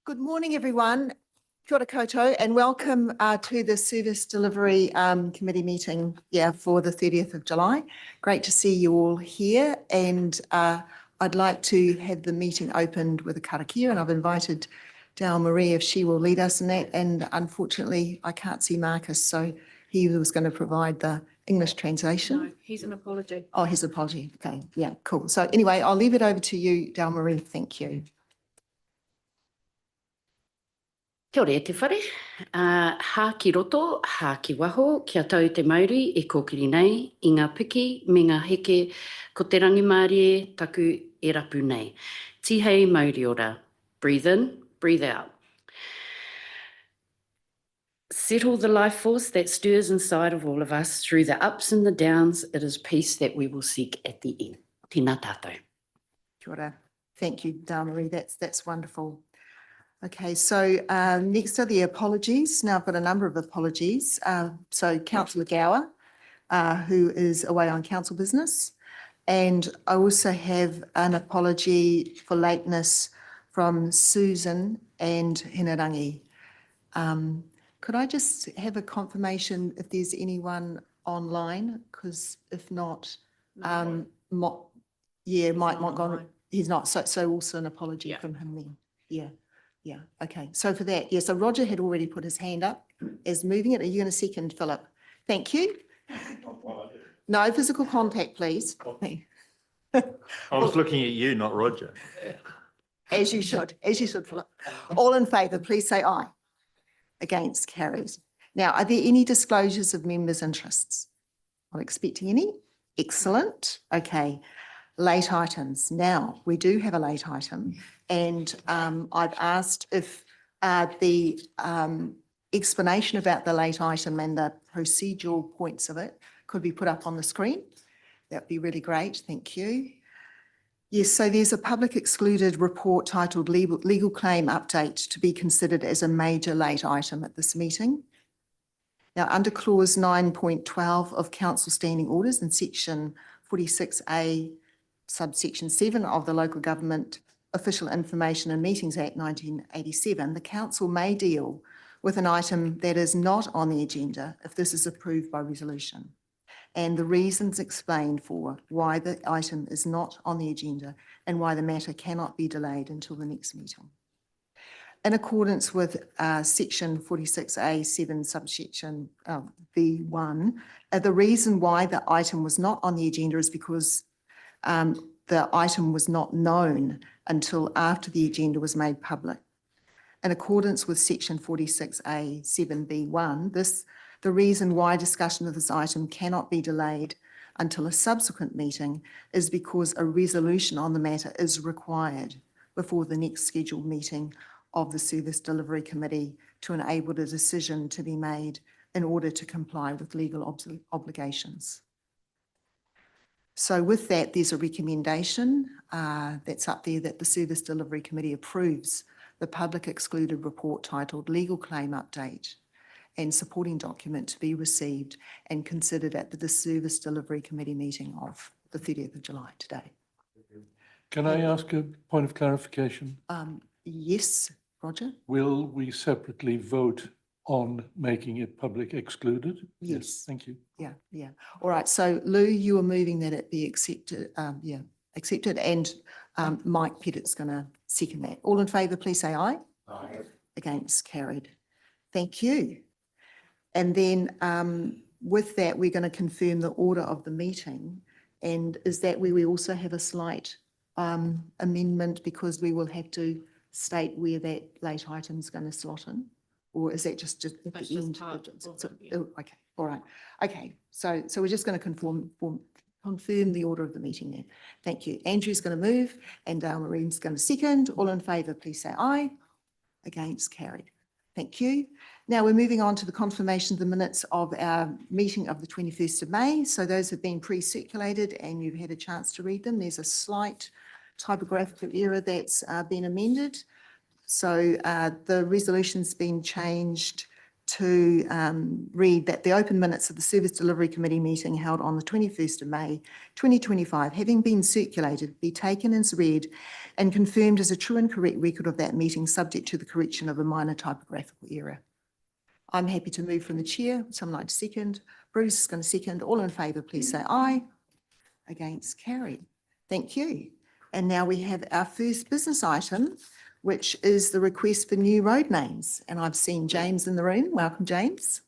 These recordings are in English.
Good morning, everyone. Kia ora koutou, and welcome to the Service Delivery Committee meeting for the 30th of July. Great to see you all here, and I'd like to have the meeting opened with a karakia, and I've invited Dale Marie if she will lead us in that, and unfortunately I can't see Marcus, so he was going to provide the English translation. No, he's an apology. Oh, his apology. Okay, yeah, cool. So anyway, I'll leave it over to you, Dale Marie. Thank you. Kia ora e te whare. Hā ki roto, hā ki waho, kia tau te mauri e kōkiri nei, i ngā piki, me ngā heke, ko te rangi Māori taku e rapu nei. Tihei mauri ora. Breathe in, breathe out. Settle the life force that stirs inside of all of us through the ups and the downs. It is peace that we will seek at the end. Tēnā tātou. Kia ora. Thank you, Dale Marie. That's wonderful. Okay, so next are the apologies. Now I've got a number of apologies. So Councillor Gower, who is away on council business. And I also have an apology for lateness from Susan and Hinarangi. Could I just have a confirmation if there's anyone online? Because if not, Mike Montgomery, he's not. So also an apology from him then. Yeah, okay. So for that, so Roger had already put his hand up as moving it. Are you going to second, Philip? Thank you. No physical contact, please. I was looking at you, not Roger. As you should, Philip. All in favour, please say aye. Against, carried. Now, are there any disclosures of members' interests? I'm expecting any. Excellent. Okay. Late items. Now, we do have a late item, and I've asked if the explanation about the late item and the procedural points of it could be put up on the screen. That'd be really great. Thank you. Yes, so there's a public excluded report titled Legal Claim Update to be considered as a major late item at this meeting. Now, under clause 9.12 of Council Standing Orders in section 46A, subsection 7 of the Local Government Official Information and Meetings Act 1987, the Council may deal with an item that is not on the agenda if this is approved by resolution, and the reasons explained for why the item is not on the agenda and why the matter cannot be delayed until the next meeting. In accordance with section 46A7 subsection B1, the reason why the item was not on the agenda is because the item was not known until after the agenda was made public. In accordance with section 46A7B1, the reason why discussion of this item cannot be delayed until a subsequent meeting is because a resolution on the matter is required before the next scheduled meeting of the Service Delivery Committee to enable the decision to be made in order to comply with legal obligations. So with that, there's a recommendation that's up there that the Service Delivery Committee approves the public excluded report titled Legal Claim Update and supporting document to be received and considered at the Service Delivery Committee meeting of the 30th of July today. Can I ask a point of clarification? Yes, Roger? Will we separately vote on making it public excluded? Yes. Thank you. Yeah. All right. So Lou, you are moving that it be accepted. Accepted. And Mike Pettit's going to second that. All in favour, please say aye. Aye. Against, carried. Thank you. And then with that, we're going to confirm the order of the meeting. And is that where we also have a slight amendment because we will have to state where that late item is going to slot in? Or is that just at the end? Okay, all right. Okay, so we're just going to confirm the order of the meeting there. Thank you. Andrew's going to move and Dale Marie's going to second. All in favour, please say aye. Against, carried. Thank you. Now we're moving on to the confirmation of the minutes of our meeting of the 21st of May. So those have been pre-circulated and you've had a chance to read them. There's a slight typographical error that's been amended. So the resolution's been changed to read that the open minutes of the Service Delivery Committee meeting held on the 21st of May 2025, having been circulated, be taken as read and confirmed as a true and correct record of that meeting, subject to the correction of a minor typographical error. I'm happy to move from the chair. Would someone like to second? Bruce is going to second. All in favour, please say aye. Against, carried. Thank you. And now we have our first business item, which is the request for new road names. And I've seen James in the room. Welcome, James.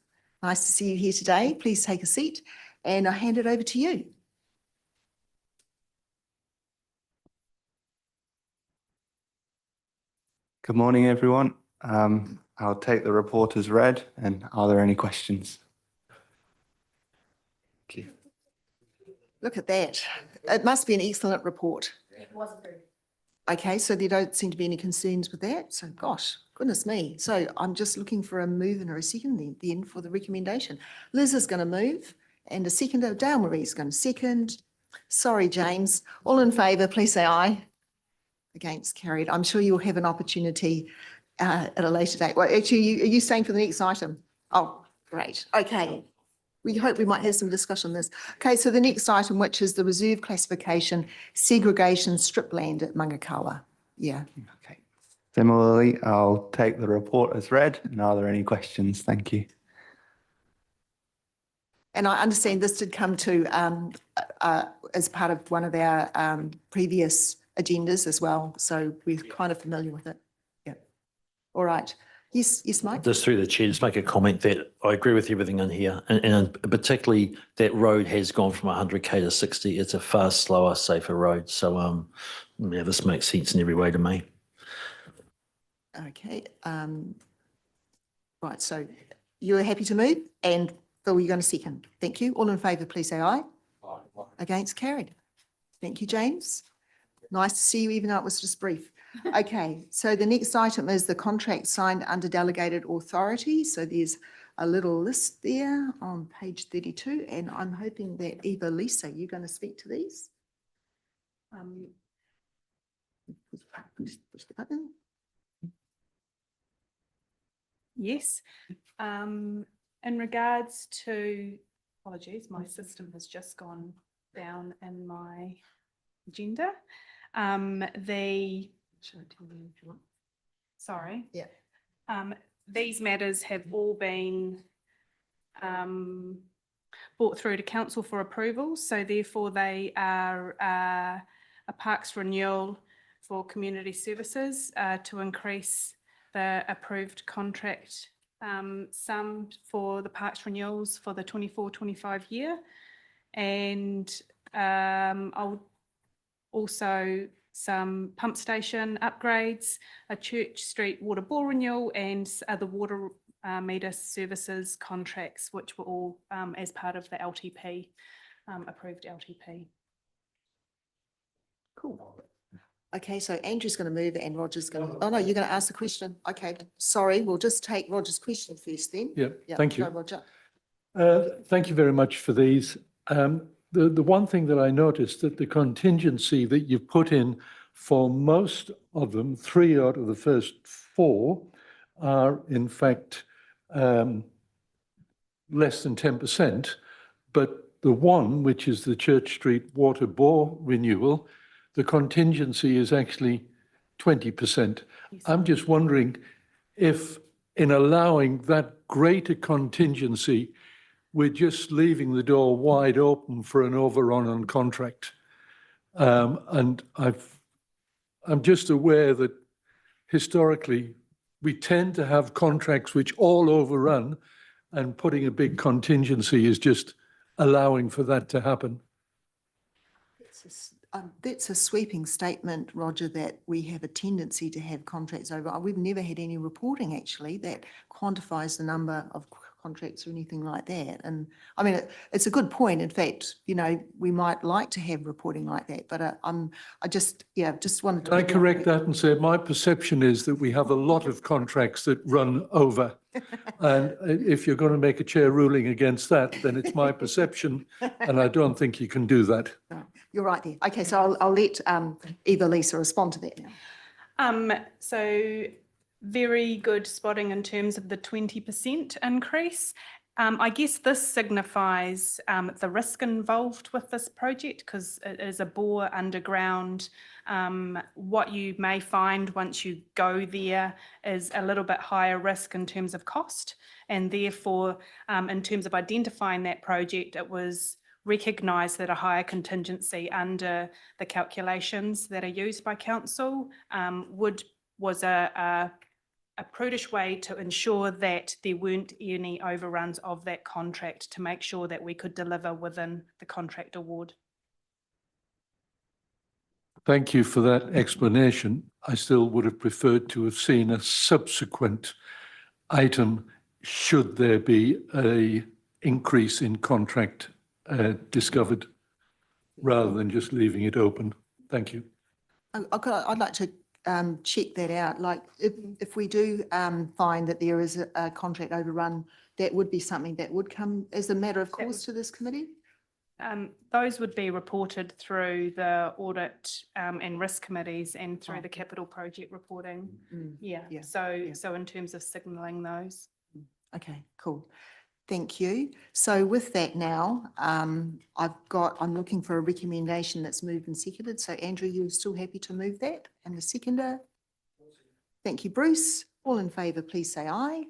Nice to see you here today. Please take a seat and I'll hand it over to you. Good morning, everyone. I'll take the report as read, and are there any questions? Thank you. Look at that. It must be an excellent report. It was approved. Okay, so there don't seem to be any concerns with that. So gosh, goodness me. So I'm just looking for a move and a second then for the recommendation. Liz is going to move and a seconder. Dale Marie is going to second. Sorry, James. All in favour, please say aye. Against, carried. I'm sure you'll have an opportunity at a later date. Well, actually, are you staying for the next item? Oh, great. Okay. We hope we might have some discussion on this. Okay, so the next item, which is the reserve classification segregation strip land at Mangakawa. Yeah. Okay. Similarly, I'll take the report as read, and are there any questions? Thank you. And I understand this did come to as part of one of our previous agendas as well. So we're kind of familiar with it. Yeah. All right. Yes, yes, Mike. Just through the chair, just make a comment that I agree with everything in here, and particularly that road has gone from 100k to 60. It's a far slower, safer road. So, yeah, this makes sense in every way to me. Okay. Right. So you're happy to move, and Phil, you're going to second. Thank you. All in favour, please say aye. Aye. Against, carried. Thank you, James. Nice to see you, even though it was just brief. Okay, so the next item is the contract signed under delegated authority. So there's a little list there on page 32, and I'm hoping that Eva Lisa, you're going to speak to these. Push the button. Yes. In regards to, apologies, my system has just gone down in my agenda. Sorry. Yeah. These matters have all been brought through to council for approval. So therefore they are a parks renewal for community services to increase the approved contract sum for the parks renewals for the 24-25 year. And I'll also some pump station upgrades, a Church Street water bore renewal, and other water meter services contracts, which were all as part of the LTP, approved LTP. Cool. Okay, so Andrew's going to move and Roger's going to, oh no, you're going to ask the question. Okay, sorry, we'll just take Roger's question first then. Yeah, thank you. Go, Roger. Thank you very much for these. The one thing that I noticed that the contingency that you've put in for most of them, 3 out of the first 4, are in fact less than 10%. But the one, which is the Church Street water bore renewal, the contingency is actually 20%. I'm just wondering if in allowing that greater contingency, we're just leaving the door wide open for an overrun on contract. And I'm just aware that historically we tend to have contracts which all overrun, and putting a big contingency is just allowing for that to happen. That's a sweeping statement, Roger, that we have a tendency to have contracts over. We've never had any reporting actually that quantifies the number of contracts or anything like that. And I mean, it's a good point. In fact, you know, we might like to have reporting like that, but I just wanted to. Can I correct that and say my perception is that we have a lot of contracts that run over. And if you're going to make a chair ruling against that, then it's my perception, and I don't think you can do that. No, you're right there. Okay, so I'll let Eva Lisa respond to that now. So very good spotting in terms of the 20% increase. I guess this signifies the risk involved with this project because it is a bore underground. What you may find once you go there is a little bit higher risk in terms of cost, and therefore in terms of identifying that project, it was recognised that a higher contingency under the calculations that are used by council was a prudish way to ensure that there weren't any overruns of that contract to make sure that we could deliver within the contract award. Thank you for that explanation. I still would have preferred to have seen a subsequent item should there be a increase in contract discovered, rather than just leaving it open. Thank you. I'd like to check that out. Like if we do find that there is a contract overrun, that would be something that would come as a matter of course to this committee? Those would be reported through the audit and risk committees and through the capital project reporting. Yeah. So in terms of signalling those. Okay, cool. Thank you. So with that now, I'm looking for a recommendation that's moved and seconded. So Andrew, you're still happy to move that? And the seconder? Thank you, Bruce. All in favour, please say aye.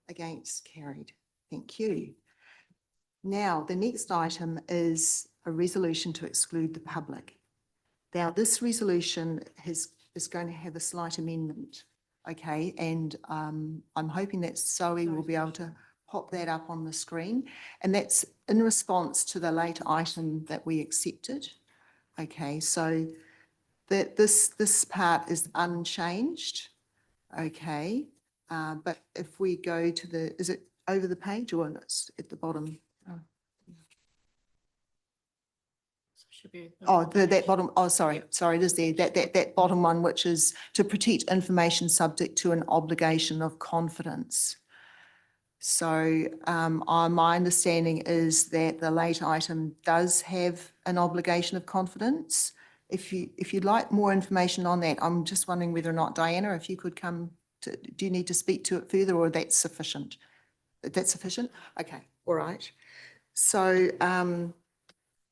Against, carried. Thank you. Now, the next item is a resolution to exclude the public. Now, this resolution is going to have a slight amendment, okay? And I'm hoping that Zoe will be able to pop that up on the screen. And that's in response to the late item that we accepted. Okay, so this part is unchanged, okay? But if we go to is it over the page or it's at the bottom? Oh, that bottom, oh, sorry, it is there, that bottom one, which is to protect information subject to an obligation of confidence. So my understanding is that the late item does have an obligation of confidence. If you'd like more information on that, I'm just wondering whether or not, Diana, if you could come to, do you need to speak to it further or that's sufficient? That's sufficient? Okay, all right. So,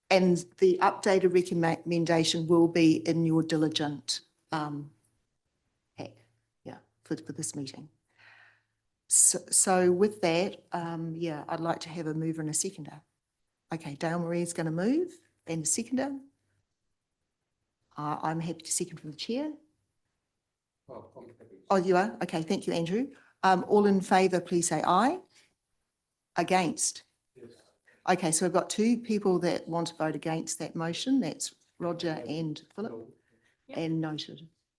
and the updated recommendation will be in your diligent pack, yeah, for this meeting. So with that, yeah, I'd like to have a mover and a seconder. Okay, Dale Marie's going to move and a seconder. I'm happy to second from the chair. Oh, you are? Okay, thank you, Andrew. All in favour, please say aye. Against? Okay, so we've got two people that want to vote against that motion. That's Roger and Philip, and noted.